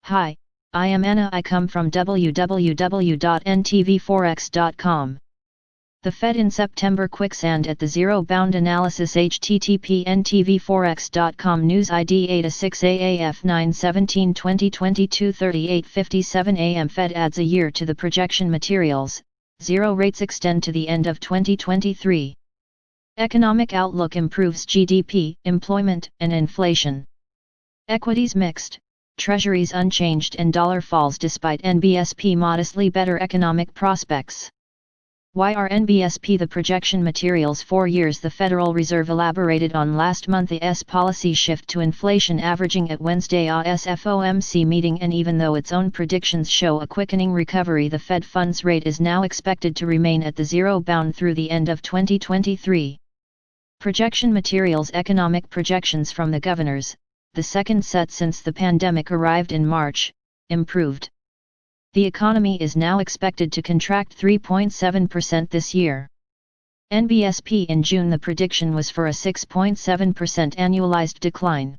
Hi, I am Anna. I come from www.ntvforex.com. The Fed in September Quicksand at the Zero Bound Analysis. http ntvforex.com News ID 8-6 AAF 9/17/2022 38:57 AM Fed adds a year to the projection materials, zero rates extend to the end of 2023. Economic outlook improves GDP, employment, and inflation. Equities mixed, Treasuries unchanged and dollar falls despite NBSP modestly better economic prospects. Why are NBSP the projection materials 4 years? The Federal Reserve elaborated on last month's policy shift to inflation averaging at Wednesday's FOMC meeting, and even though its own predictions show a quickening recovery, the Fed funds rate is now expected to remain at the zero bound through the end of 2023. Projection materials. Economic projections from the governors, the second set since the pandemic arrived in March, improved. The economy is now expected to contract 3.7% this year. NBSP in June, the prediction was for a 6.7% annualized decline.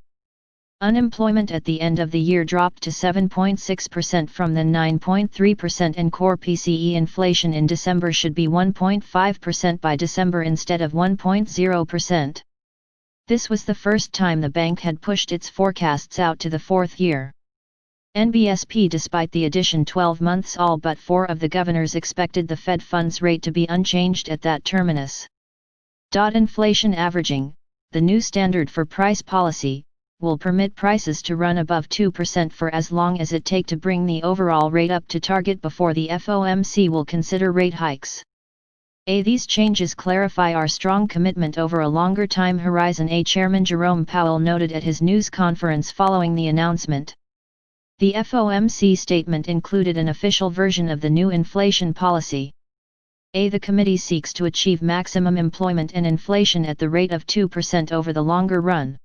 Unemployment at the end of the year dropped to 7.6% from the 9.3%, and core PCE inflation in December should be 1.5% by December instead of 1.0%. This was the first time the bank had pushed its forecasts out to the fourth year. NBSP, despite the addition 12 months, all but 4 of the governors expected the Fed funds rate to be unchanged at that terminus. Inflation averaging, the new standard for price policy, will permit prices to run above 2% for as long as it takes to bring the overall rate up to target before the FOMC will consider rate hikes. These changes clarify our strong commitment over a longer time horizon, Chairman Jerome Powell noted at his news conference following the announcement. The FOMC statement included an official version of the new inflation policy. The committee seeks to achieve maximum employment and inflation at the rate of 2% over the longer run.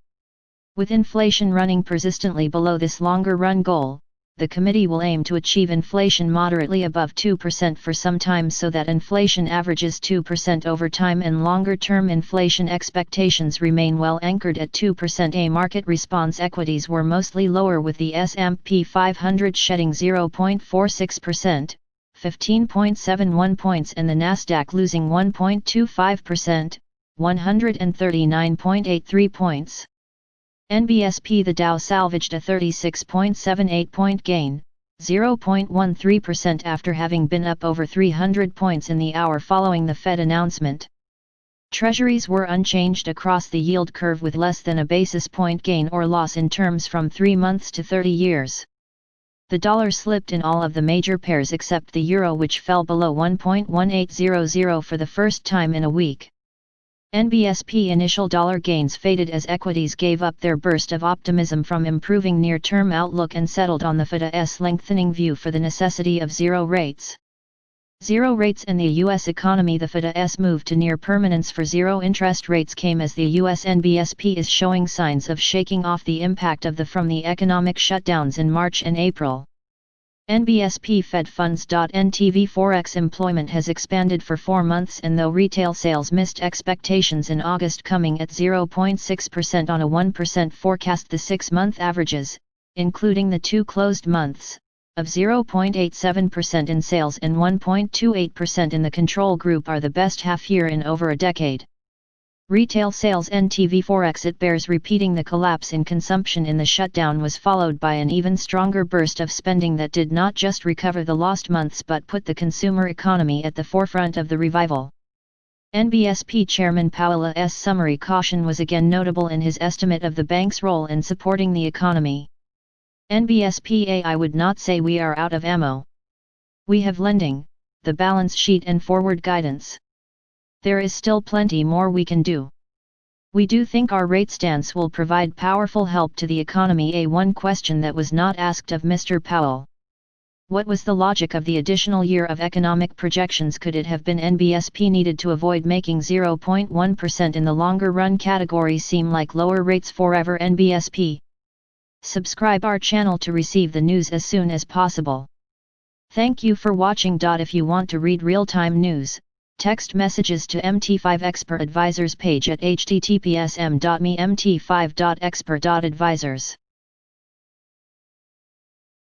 With inflation running persistently below this longer run goal, the committee will aim to achieve inflation moderately above 2% for some time so that inflation averages 2% over time and longer-term inflation expectations remain well anchored at 2%. A market response. Equities were mostly lower, with the S&P 500 shedding 0.46%, 15.71 points, and the Nasdaq losing 1.25%, 139.83 points. NBSP. The Dow salvaged a 36.78-point gain, 0.13% after having been up over 300 points in the hour following the Fed announcement. Treasuries were unchanged across the yield curve, with less than a basis point gain or loss in terms from 3 months to 30 years. The dollar slipped in all of the major pairs except the euro, which fell below 1.1800 for the first time in a week. NBSP initial dollar gains faded as equities gave up their burst of optimism from improving near-term outlook and settled on the Fed's lengthening view for the necessity of zero rates. Zero rates in the U.S. economy. The Fed's move to near permanence for zero interest rates came as the U.S. NBSP is showing signs of shaking off the impact of the economic shutdowns in March and April. NBSP Fed Funds. NTV Forex employment has expanded for 4 months, and though retail sales missed expectations in August, coming at 0.6% on a 1% forecast, the 6-month averages, including the 2 closed months, of 0.87% in sales and 1.28% in the control group are the best half year in over a decade. Retail sales. NTV Forex. It bears repeating, the collapse in consumption in the shutdown was followed by an even stronger burst of spending that did not just recover the lost months but put the consumer economy at the forefront of the revival. NBSP Chairman Powell's summary caution was again notable in his estimate of the bank's role in supporting the economy. NBSP. I would not say we are out of ammo. We have lending, the balance sheet, and forward guidance. There is still plenty more we can do. We do think our rate stance will provide powerful help to the economy. One question that was not asked of Mr. Powell. What was the logic of the additional year of economic projections? Could it have been NBSP needed to avoid making 0.1% in the longer run category seem like lower rates forever? NBSP. Subscribe our channel to receive the news as soon as possible. Thank you for watching. If you want to read real-time news, text messages to MT5 Expert Advisors page at https://m.me/mt5.expert.advisors.